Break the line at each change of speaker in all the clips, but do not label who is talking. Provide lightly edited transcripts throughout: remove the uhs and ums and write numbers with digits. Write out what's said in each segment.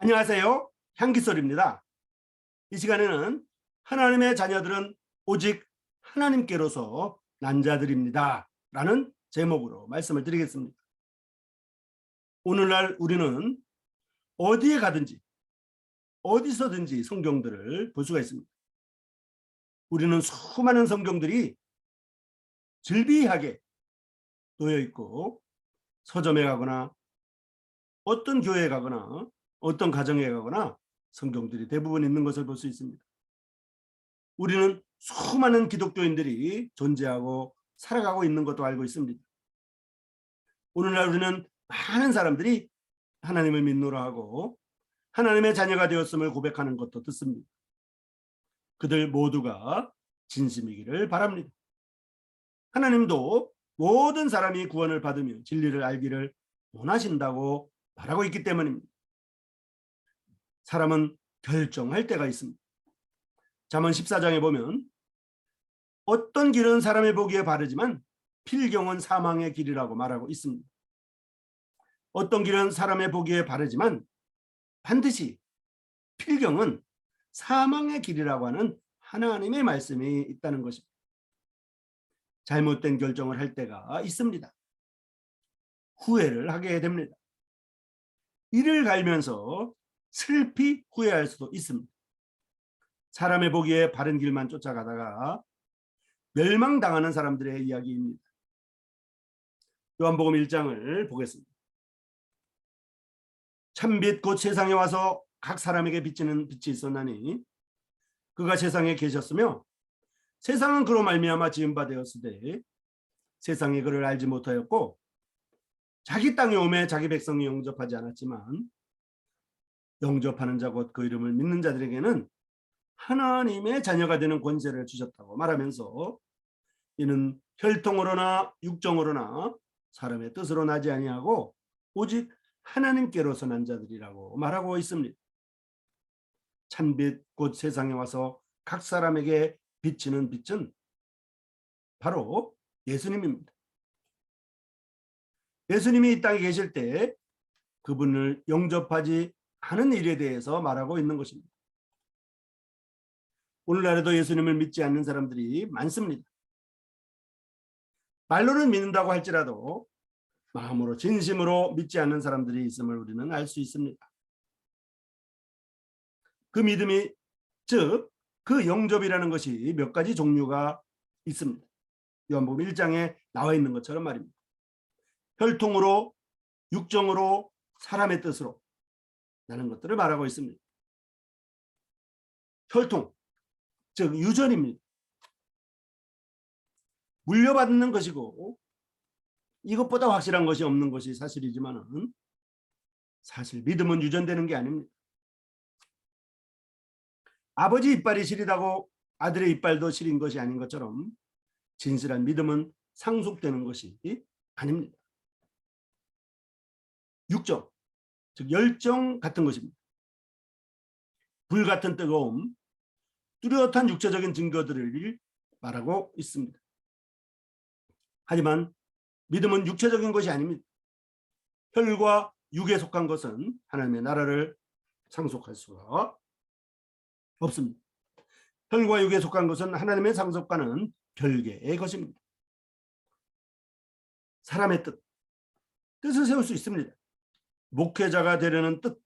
안녕하세요. 향기솔입니다. 이 시간에는 하나님의 자녀들은 오직 하나님께로서 난 자들입니다 라는 제목으로 말씀을 드리겠습니다. 오늘날 우리는 어디에 가든지 어디서든지 성경들을 볼 수가 있습니다. 우리는 수많은 성경들이 즐비하게 놓여 있고, 서점에 가거나 어떤 교회에 가거나 어떤 가정에 가거나 성경들이 대부분 있는 것을 볼 수 있습니다. 우리는 수많은 기독교인들이 존재하고 살아가고 있는 것도 알고 있습니다. 오늘날 우리는 많은 사람들이 하나님을 믿노라 하고 하나님의 자녀가 되었음을 고백하는 것도 듣습니다. 그들 모두가 진심이기를 바랍니다. 하나님도 모든 사람이 구원을 받으며 진리를 알기를 원하신다고 말하고 있기 때문입니다. 사람은 결정할 때가 있습니다. 잠언 14장에 보면 어떤 길은 사람의 보기에 바르지만 필경은 사망의 길이라고 말하고 있습니다. 어떤 길은 사람의 보기에 바르지만 반드시 필경은 사망의 길이라고 하는 하나님의 말씀이 있다는 것입니다. 잘못된 결정을 할 때가 있습니다. 후회를 하게 됩니다. 이를 갈면서 슬피 후회할 수도 있습니다. 사람의 보기에 바른 길만 쫓아가다가 멸망당하는 사람들의 이야기입니다. 요한복음 1장을 보겠습니다. 참빛 곧 세상에 와서 각 사람에게 비치는 빛이 있었나니 그가 세상에 계셨으며 세상은 그로 말미암아 지은 바 되었으되 세상이 그를 알지 못하였고 자기 땅에 오매 자기 백성이 영접하지 않았지만 영접하는 자 곧 그 이름을 믿는 자들에게는 하나님의 자녀가 되는 권세를 주셨다고 말하면서 이는 혈통으로나 육정으로나 사람의 뜻으로 나지 아니하고 오직 하나님께로서 난 자들이라고 말하고 있습니다. 찬빛 곧 세상에 와서 각 사람에게 비치는 빛은 바로 예수님입니다. 예수님이 이 땅에 계실 때 그분을 영접하지 않은 일에 대해서 말하고 있는 것입니다. 오늘날에도 예수님을 믿지 않는 사람들이 많습니다. 말로는 믿는다고 할지라도 마음으로 진심으로 믿지 않는 사람들이 있음을 우리는 알 수 있습니다. 그 믿음이, 즉 그 영접이라는 것이 몇 가지 종류가 있습니다. 요한복음 1장에 나와 있는 것처럼 말입니다. 혈통으로, 육정으로, 사람의 뜻으로 라는 것들을 말하고 있습니다. 혈통, 즉 유전입니다. 물려받는 것이고 이것보다 확실한 것이 없는 것이 사실이지만은 사실 믿음은 유전되는 게 아닙니다. 아버지 이빨이 시리다고 아들의 이빨도 시린 것이 아닌 것처럼 진실한 믿음은 상속되는 것이 아닙니다. 육정, 즉 열정 같은 것입니다. 불 같은 뜨거움, 뚜렷한 육체적인 증거들을 말하고 있습니다. 하지만 믿음은 육체적인 것이 아닙니다. 혈과 육에 속한 것은 하나님의 나라를 상속할 수가 없습니다. 혈과 육에 속한 것은 하나님의 상속과는 별개의 것입니다. 사람의 뜻을 세울 수 있습니다. 목회자가 되려는 뜻,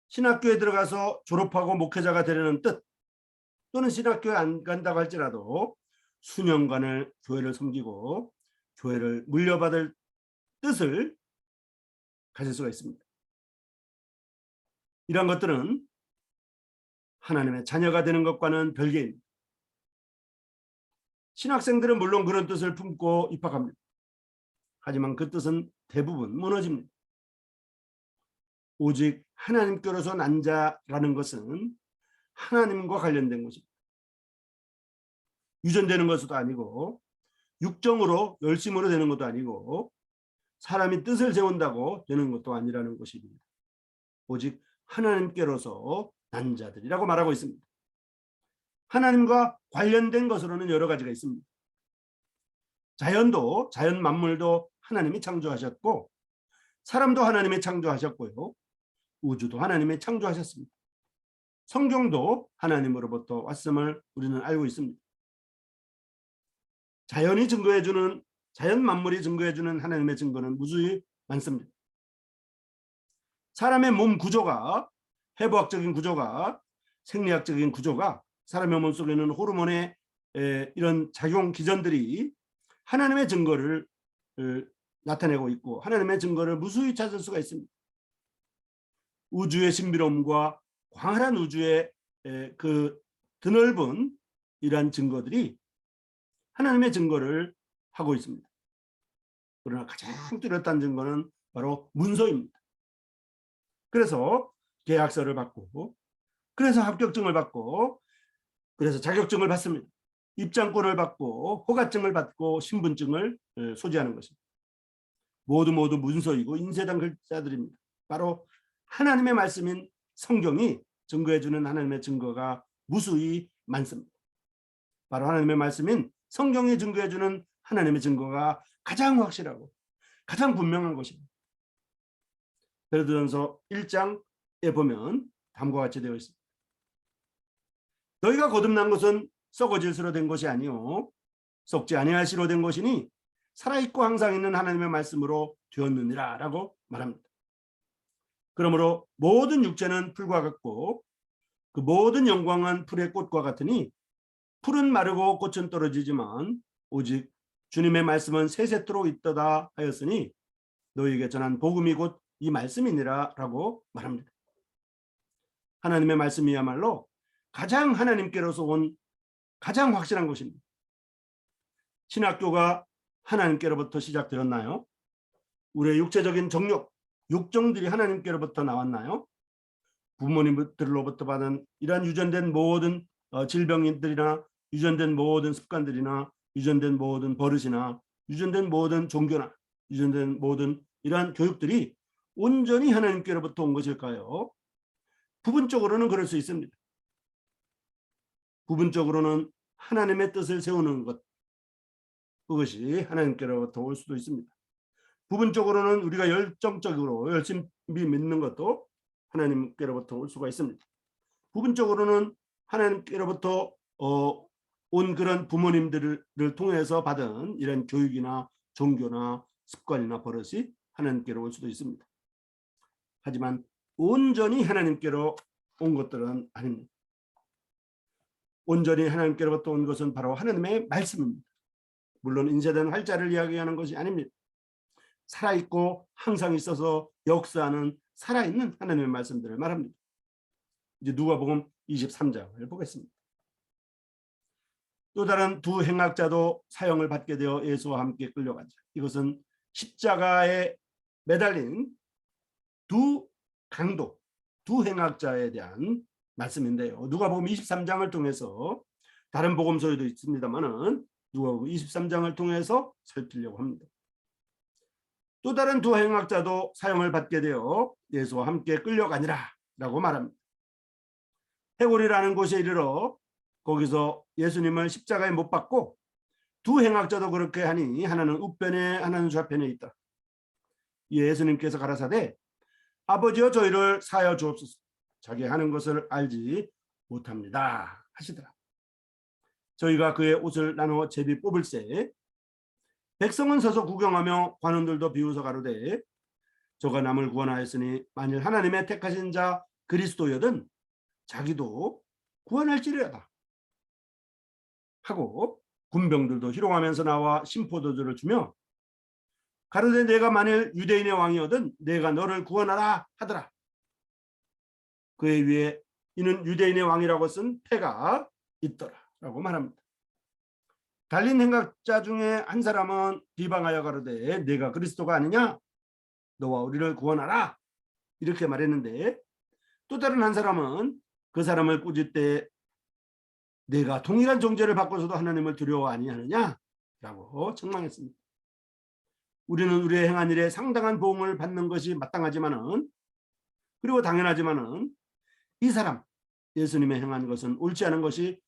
신학교에 들어가서 졸업하고 목회자가 되려는 뜻, 또는 신학교에 안 간다고 할지라도 수년간을 교회를 섬기고 교회를 물려받을 뜻을 가질 수가 있습니다. 이런 것들은 하나님의 자녀가 되는 것과는 별개입니다. 신학생들은 물론 그런 뜻을 품고 입학합니다. 하지만 그 뜻은 대부분 무너집니다. 오직 하나님께로서 난 자라는 것은 하나님과 관련된 것입니다. 유전되는 것도 아니고 육정으로 열심으로 되는 것도 아니고 사람이 뜻을 세운다고 되는 것도 아니라는 것입니다. 오직 하나님께로서 난 자들이라고 말하고 있습니다. 하나님과 관련된 것으로는 여러 가지가 있습니다. 자연도, 자연 만물도 하나님이 창조하셨고 사람도 하나님이 창조하셨고요. 우주도 하나님이 창조하셨습니다. 성경도 하나님으로부터 왔음을 우리는 알고 있습니다. 자연 만물이 증거해주는 하나님의 증거는 무수히 많습니다. 사람의 몸 구조가, 해부학적인 구조가, 생리학적인 구조가, 사람의 몸 속에 있는 호르몬의 이런 작용 기전들이 하나님의 증거를 나타내고 있고 하나님의 증거를 무수히 찾을 수가 있습니다. 우주의 신비로움과 광활한 우주의 그 드넓은 이러한 증거들이 하나님의 증거를 하고 있습니다. 그러나 가장 뚜렷한 증거는 바로 문서입니다. 그래서 계약서를 받고, 그래서 합격증을 받고, 그래서 자격증을 받습니다. 입장권을 받고, 허가증을 받고, 신분증을 소지하는 것입니다. 모두 문서이고 인쇄된 글자들입니다. 바로 하나님의 말씀인 성경이 증거해주는 하나님의 증거가 무수히 많습니다. 바로 하나님의 말씀인 성경이 증거해주는 하나님의 증거가 가장 확실하고 가장 분명한 것입니다. 베드로전서 1장에 보면 다음과 같이 되어 있습니다. 너희가 거듭난 것은 썩어질 수로 된 것이 아니요 썩지 아니할 시로 된 것이니 살아있고 항상 있는 하나님의 말씀으로 되었느니라 라고 말합니다. 그러므로 모든 육체는 풀과 같고 그 모든 영광은 풀의 꽃과 같으니 풀은 마르고 꽃은 떨어지지만 오직 주님의 말씀은 세세토록 있도다 하였으니 너희에게 전한 복음이 곧 이 말씀이니라 라고 말합니다. 하나님의 말씀이야말로 가장 하나님께로서 온 가장 확실한 것입니다. 신학교가 하나님께로부터 시작되었나요? 우리의 육체적인 정욕, 욕정들이 하나님께로부터 나왔나요? 부모님들로부터 받은 이러한 유전된 모든 질병들이나 유전된 모든 습관들이나 유전된 모든 버릇이나 유전된 모든 종교나 유전된 모든 이러한 교육들이 온전히 하나님께로부터 온 것일까요? 부분적으로는 그럴 수 있습니다. 부분적으로는 하나님의 뜻을 세우는 것, 그것이 하나님께로부터 올 수도 있습니다. 부분적으로는 우리가 열정적으로 열심히 믿는 것도 하나님께로부터 올 수가 있습니다. 부분적으로는 하나님께로부터 온 그런 부모님들을 통해서 받은 이런 교육이나 종교나 습관이나 버릇이 하나님께로 올 수도 있습니다. 하지만 온전히 하나님께로 온 것들은 아닙니다. 온전히 하나님께로부터 온 것은 바로 하나님의 말씀입니다. 물론 인쇄된 활자를 이야기하는 것이 아닙니다. 살아있고 항상 있어서 역사하는 살아있는 하나님의 말씀들을 말합니다. 이제 누가복음 23장을 보겠습니다. 또 다른 두 행악자도 사형을 받게 되어 예수와 함께 끌려가자. 이것은 십자가에 매달린 두 강도, 두 행악자에 대한 말씀인데요. 누가복음 23장을 통해서 다른 복음서에도 있습니다만은 누가복음 23장을 통해서 살피려고 합니다. 또 다른 두 행악자도 사형을 받게 되어 예수와 함께 끌려가니라 라고 말합니다. 해골이라는 곳에 이르러 거기서 예수님을 십자가에 못 박고 두 행악자도 그렇게 하니 하나는 우편에 하나는 좌편에 있다. 예수님께서 가라사대 아버지여 저희를 사하여 주옵소서. 자기 하는 것을 알지 못합니다 하시더라. 저희가 그의 옷을 나누어 제비 뽑을새 백성은 서서 구경하며 관원들도 비웃어 가로되 저가 남을 구원하였으니 만일 하나님의 택하신 자 그리스도여든 자기도 구원할지려다 하고 군병들도 희롱하면서 나와 심포도주를 주며 가로되 내가 만일 유대인의 왕이거든 내가 너를 구원하라 하더라. 그의 위에 이는 유대인의 왕이라고 쓴 패가 있더라 라고 말합니다. 달린 행악자 중에 한 사람은 비방하여 가로되 내가 그리스도가 아니냐 너와 우리를 구원하라 이렇게 말했는데 또 다른 한 사람은 그 사람을 꾸짖되 내가 동일한 존재를 바꿔서도 하나님을 두려워 아니하느냐 라고 책망했습니다. 우리는 우리의 행한 일에 상당한 보응을 받는 것이 마땅하지만은 그리고 당연하지만은 이 사람 예수님의 행한 것은 옳지 않은 것이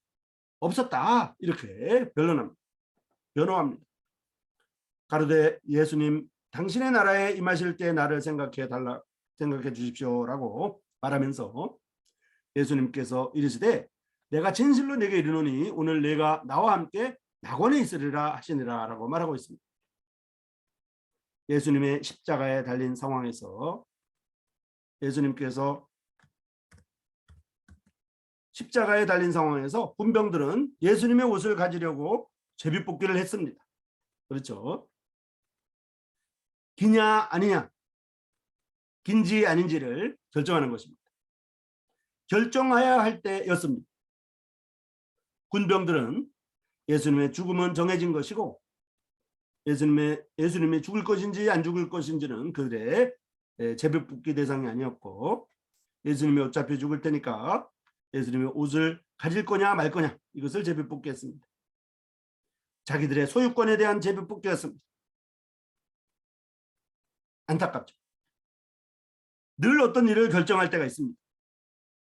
없었다 이렇게 변호합니다. 가로되 예수님 당신의 나라에 임하실 때 나를 생각해 달라 생각해 주십시오라고 말하면서 예수님께서 이르시되 내가 진실로 내게 이르노니 오늘 내가 나와 함께 낙원에 있으리라 하시니라 라고 말하고 있습니다. 예수님의 십자가에 달린 상황에서 예수님께서 십자가에 달린 상황에서 군병들은 예수님의 옷을 가지려고 제비뽑기를 했습니다. 그렇죠? 기냐 아니냐, 긴지 아닌지를 결정하는 것입니다. 결정해야 할 때였습니다. 군병들은 예수님의 죽음은 정해진 것이고 예수님이 죽을 것인지 안 죽을 것인지는 그들의 제비뽑기 대상이 아니었고 예수님이 어차피 죽을 테니까 예수님의 옷을 가질 거냐 말 거냐 이것을 제비뽑기했습니다. 자기들의 소유권에 대한 제비뽑기였습니다. 안타깝죠. 늘 어떤 일을 결정할 때가 있습니다.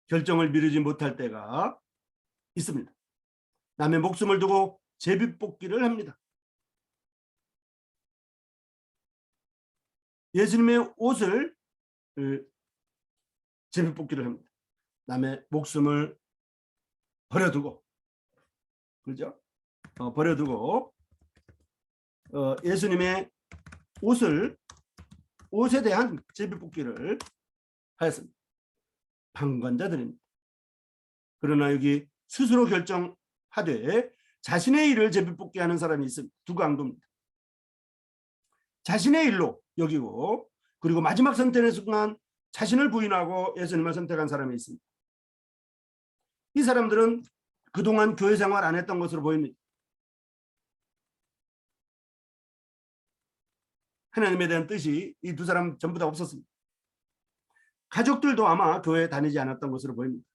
결정을 미루지 못할 때가 있습니다. 남의 목숨을 두고 제비뽑기를 합니다. 예수님의 옷을 제비뽑기를 합니다. 남의 목숨을 버려두고, 그렇죠? 버려두고 예수님의 옷에 대한 제비뽑기를 하였습니다. 방관자들입니다. 그러나 여기 스스로 결정하되 자신의 일을 제비뽑기하는 사람이 있습니다. 두 강도입니다. 자신의 일로 여기고 그리고 마지막 선택의 순간 자신을 부인하고 예수님을 선택한 사람이 있습니다. 이 사람들은 그동안 교회 생활 안 했던 것으로 보입니다. 하나님에 대한 뜻이 이 두 사람 전부 다 없었습니다. 가족들도 아마 교회에 다니지 않았던 것으로 보입니다.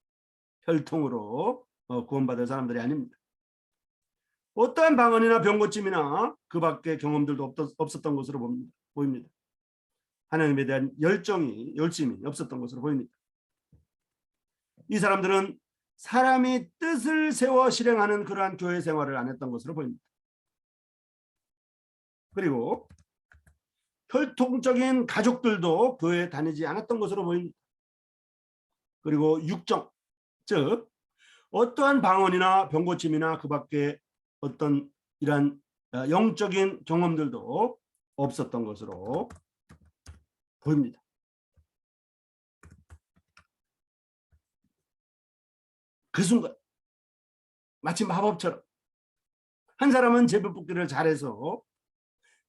혈통으로 구원받을 사람들이 아닙니다. 어떠한 방언이나 병고침이나 그 밖의 경험들도 없었던 것으로 보입니다. 하나님에 대한 열심이 없었던 것으로 보입니다. 이 사람들은 사람이 뜻을 세워 실행하는 그러한 교회 생활을 안 했던 것으로 보입니다. 그리고 혈통적인 가족들도 교회에 다니지 않았던 것으로 보입니다. 그리고 육정, 즉 어떠한 방언이나 병고침이나 그 밖에 어떤 이러한 영적인 경험들도 없었던 것으로 보입니다. 그 순간 마치 마법처럼 한 사람은 제비뽑기를 잘해서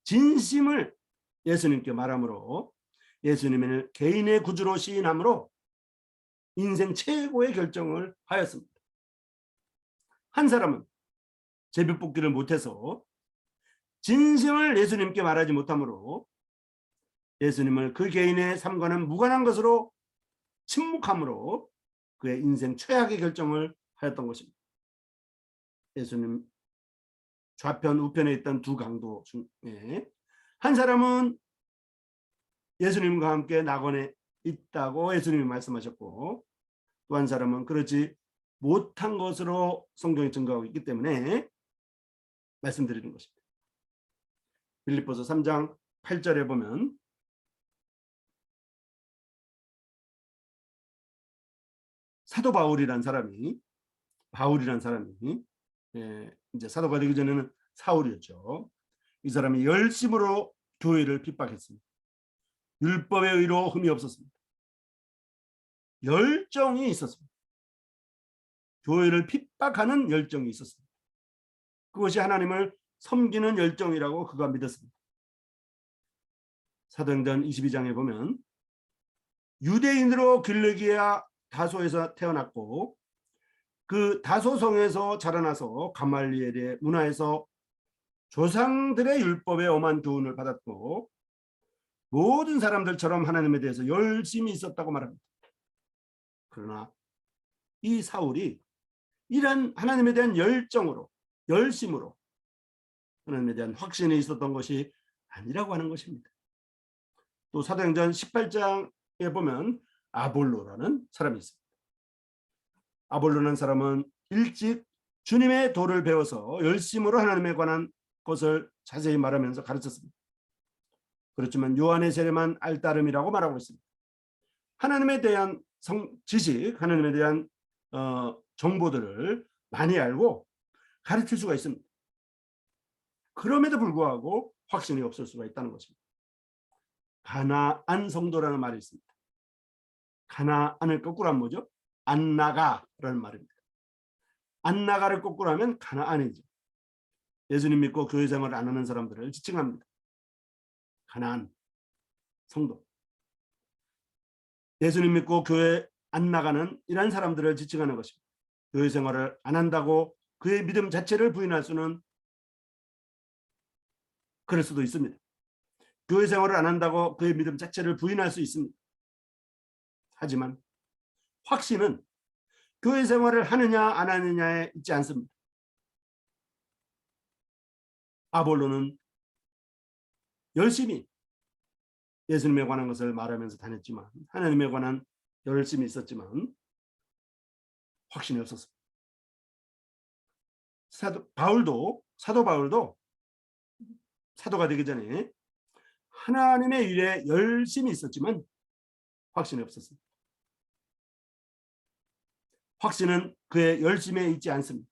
진심을 예수님께 말함으로 예수님을 개인의 구주로 시인함으로 인생 최고의 결정을 하였습니다. 한 사람은 제비뽑기를 못해서 진심을 예수님께 말하지 못함으로 예수님을 그 개인의 삶과는 무관한 것으로 침묵함으로 그의 인생 최악의 결정을 하였던 것입니다. 예수님 좌편 우편에 있던 두 강도 중에 한 사람은 예수님과 함께 낙원에 있다고 예수님이 말씀하셨고 또 한 사람은 그렇지 못한 것으로 성경이 증거하고 있기 때문에 말씀드리는 것입니다. 빌립보서 3장 8절에 보면 사도 바울이란 사람이 이제 사도가 되기 전에는 사울이었죠. 이 사람이 열심으로 교회를 핍박했습니다. 율법의 의로 흠이 없었습니다. 열정이 있었습니다. 교회를 핍박하는 열정이 있었습니다. 그것이 하나님을 섬기는 열정이라고 그가 믿었습니다. 사도행전 22장에 보면 유대인으로 길르기야 다소에서 태어났고 그 다소성에서 자라나서 가말리엘의 문화에서 조상들의 율법에 엄한 교훈을 받았고 모든 사람들처럼 하나님에 대해서 열심히 있었다고 말합니다. 그러나 이 사울이 이런 하나님에 대한 열심으로 하나님에 대한 확신이 있었던 것이 아니라고 하는 것입니다. 또 사도행전 18장에 보면 아볼로라는 사람이 있습니다. 아볼로라는 사람은 일찍 주님의 도를 배워서 열심으로 하나님에 관한 것을 자세히 말하면서 가르쳤습니다. 그렇지만 요한의 세례만 알따름이라고 말하고 있습니다. 하나님에 대한 지식, 하나님에 대한 정보들을 많이 알고 가르칠 수가 있습니다. 그럼에도 불구하고 확신이 없을 수가 있다는 것입니다. 가나안 성도라는 말이 있습니다. 가나안을 거꾸로 하면 뭐죠? 안나가라는 말입니다. 안나가를 거꾸로 하면 가나안이죠. 예수님 믿고 교회 생활을 안 하는 사람들을 지칭합니다. 가나안 성도. 예수님 믿고 교회 안 나가는 이런 사람들을 지칭하는 것입니다. 교회 생활을 안 한다고 그의 믿음 자체를 부인할 수는 그럴 수도 있습니다. 교회 생활을 안 한다고 그의 믿음 자체를 부인할 수 있습니다. 하지만 확신은 교회 생활을 하느냐 안 하느냐에 있지 않습니다. 아볼로는 열심히 예수님에 관한 것을 말하면서 다녔지만, 하나님에 관한 열심히 있었지만 확신이 없었습니다. 사도 바울도 사도가 되기 전에 하나님의 일에 열심히 있었지만 확신이 없었습니다. 확신은 그의 열심에 있지 않습니다.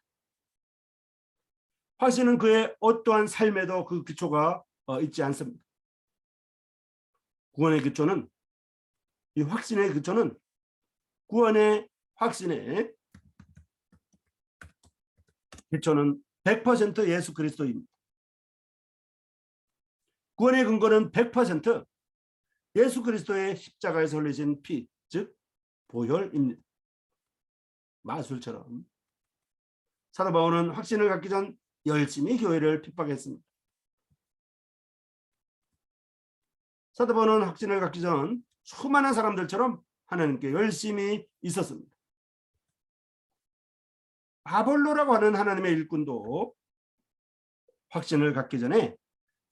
확신은 그의 어떠한 삶에도 그 기초가 있지 않습니다. 구원의 기초는, 이 확신의 기초는 구원의 확신의 기초는 100% 예수 그리스도입니다. 구원의 근거는 100% 예수 그리스도의 십자가에서 흘리신 피, 즉 보혈입니다. 마술처럼 사도 바울은 확신을 갖기 전 열심히 교회를 핍박했습니다. 사도 바울은 확신을 갖기 전 수많은 사람들처럼 하나님께 열심히 있었습니다. 아볼로라고 하는 하나님의 일꾼도 확신을 갖기 전에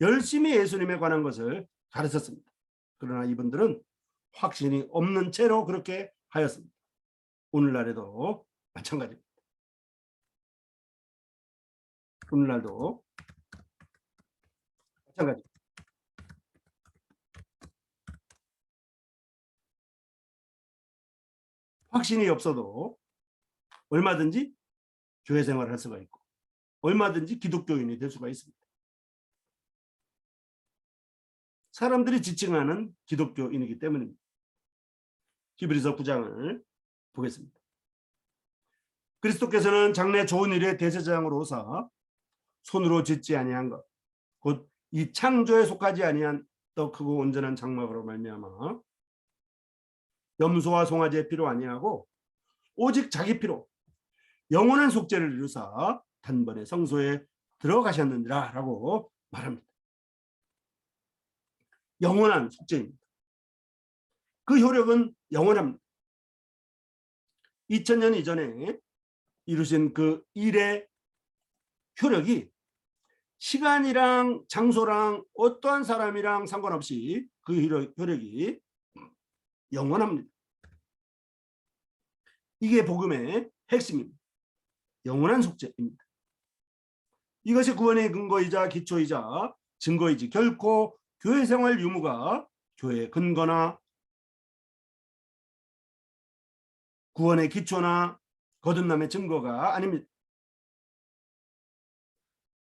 열심히 예수님에 관한 것을 가르쳤습니다. 그러나 이분들은 확신이 없는 채로 그렇게 하였습니다. 오늘날에도 마찬가지입니다. 오늘날도 마찬가지입니다. 확신이 없어도 얼마든지 교회 생활을 할 수가 있고 얼마든지 기독교인이 될 수가 있습니다. 사람들이 지칭하는 기독교인이기 때문입니다. 히브리서 9장을 보겠습니다. 그리스도께서는 장래 좋은 일의 대제사장으로서 손으로 짓지 아니한 것, 곧 이 창조에 속하지 아니한 더 크고 온전한 장막으로 말미암아 염소와 송아지의 피로 아니하고 오직 자기 피로 영원한 속죄를 이루사 단번에 성소에 들어가셨느니라 라고 말합니다. 영원한 속죄입니다. 그 효력은 영원합니다. 2000년 이전에 이루신 그 일의 효력이 시간이랑 장소랑 어떠한 사람이랑 상관없이 그 효력이 영원합니다. 이게 복음의 핵심입니다. 영원한 속죄입니다. 이것이 구원의 근거이자 기초이자 증거이지 결코 교회 생활 유무가 교회의 근거나 구원의 기초나 거듭남의 증거가 아닙니다.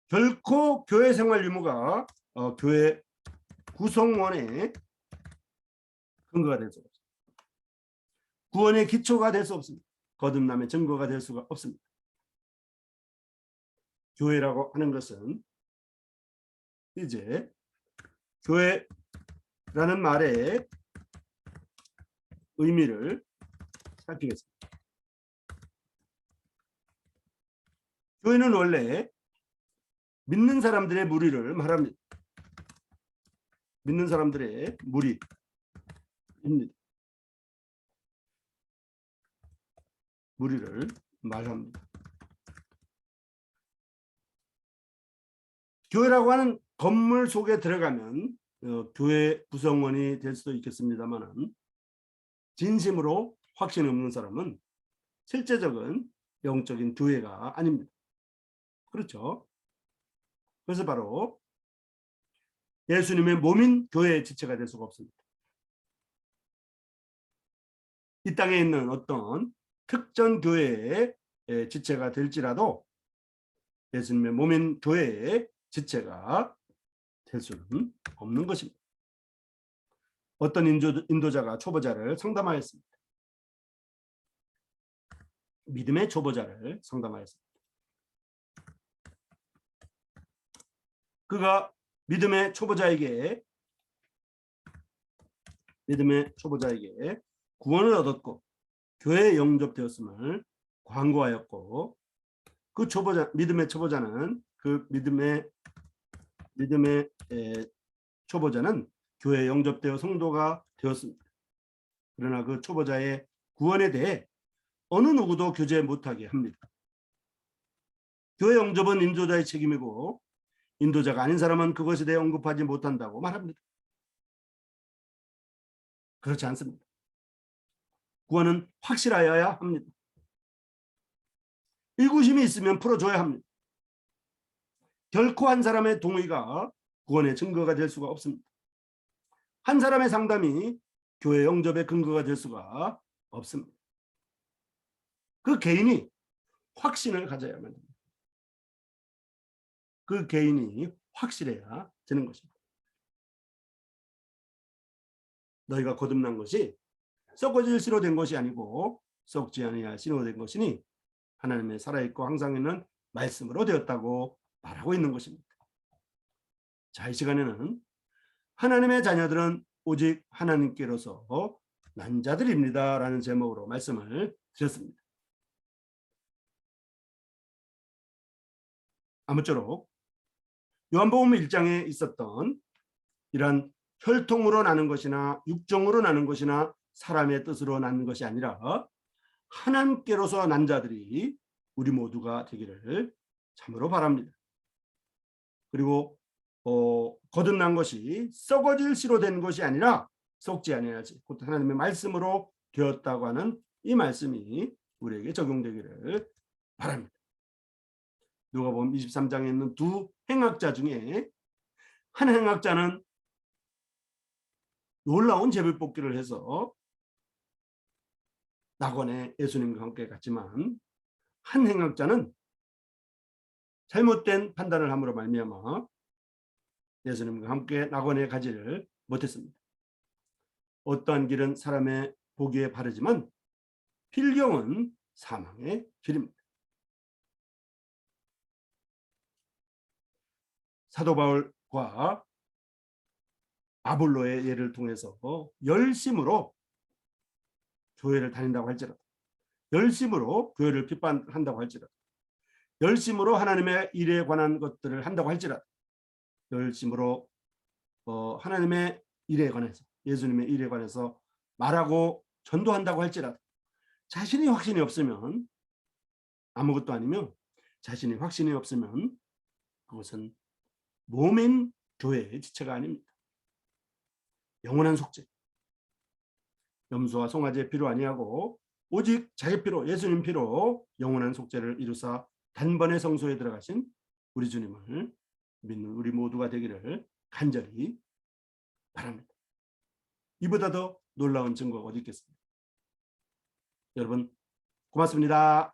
결코 교회 생활 유무가 교회 구성원의 근거가 될 수 없습니다. 구원의 기초가 될 수 없습니다. 거듭남의 증거가 될 수가 없습니다. 교회라고 하는 것은 이제 교회라는 말의 의미를 살피겠습니다. 교회는 원래 믿는 사람들의 무리를 말합니다. 믿는 사람들의 무리입니다. 무리를 말합니다. 교회라고 하는 건물 속에 들어가면 교회 구성원이 될 수도 있겠습니다만 진심으로 확신 없는 사람은 실제적인 영적인 교회가 아닙니다. 그렇죠? 그래서 바로 예수님의 몸인 교회의 지체가 될 수가 없습니다. 이 땅에 있는 어떤 특정 교회의 지체가 될지라도 예수님의 몸인 교회의 지체가 될 수는 없는 것입니다. 어떤 인도자가 초보자를 상담하였습니다. 믿음의 초보자를 상담하였습니다. 그가 믿음의 초보자에게 구원을 얻었고 교회에 영접되었음을 광고하였고, 그 믿음의 초보자는 교회에 영접되어 성도가 되었습니다. 그러나 그 초보자의 구원에 대해 어느 누구도 교제 못하게 합니다. 교회 영접은 인도자의 책임이고 인도자가 아닌 사람은 그것에 대해 언급하지 못한다고 말합니다. 그렇지 않습니다. 구원은 확실하여야 합니다. 의구심이 있으면 풀어줘야 합니다. 결코 한 사람의 동의가 구원의 증거가 될 수가 없습니다. 한 사람의 상담이 교회 영접의 근거가 될 수가 없습니다. 그 개인이 확신을 가져야만 합니다. 그 개인이 확실해야 되는 것입니다. 너희가 거듭난 것이 썩어질 씨로 된 것이 아니고 썩지 아니할 씨로 된 것이니 하나님의 살아있고 항상 있는 말씀으로 되었다고 말하고 있는 것입니다. 자, 이 시간에는 하나님의 자녀들은 오직 하나님께로서 난 자들입니다 라는 제목으로 말씀을 드렸습니다. 아무쪼록 요한복음 1장에 있었던 이러한 혈통으로 나는 것이나 육정으로 나는 것이나 사람의 뜻으로 나는 것이 아니라 하나님께로서 난 자들이 우리 모두가 되기를 참으로 바랍니다. 그리고 거듭난 것이 썩어질 씨로 된 것이 아니라 썩지 아니하지 곧 하나님의 말씀으로 되었다고 하는 이 말씀이 우리에게 적용되기를 바랍니다. 누가복음 23장에 있는 두 행악자 중에 한 행악자는 놀라운 제비뽑기를 해서 낙원에 예수님과 함께 갔지만 한 행악자는 잘못된 판단을 함으로 말미암아 예수님과 함께 낙원에 가지를 못했습니다. 어떠한 길은 사람의 보기에 바르지만 필경은 사망의 길입니다. 사도 바울과 아볼로의 예를 통해서 열심으로 교회를 다닌다고 할지라도, 열심으로 교회를 비판한다고 할지라도, 열심으로 하나님의 일에 관한 것들을 한다고 할지라도, 열심으로 하나님의 일에 관해서, 예수님의 일에 관해서 말하고 전도한다고 할지라도 자신이 확신이 없으면, 아무것도 아니면 자신이 확신이 없으면 그것은 몸인 교회의 지체가 아닙니다. 영원한 속죄, 염소와 송아지의 피로 아니하고 오직 자기 피로, 예수님 피로 영원한 속죄를 이루사 단번에 성소에 들어가신 우리 주님을 믿는 우리 모두가 되기를 간절히 바랍니다. 이보다 더 놀라운 증거가 어디 있겠습니까? 여러분 고맙습니다.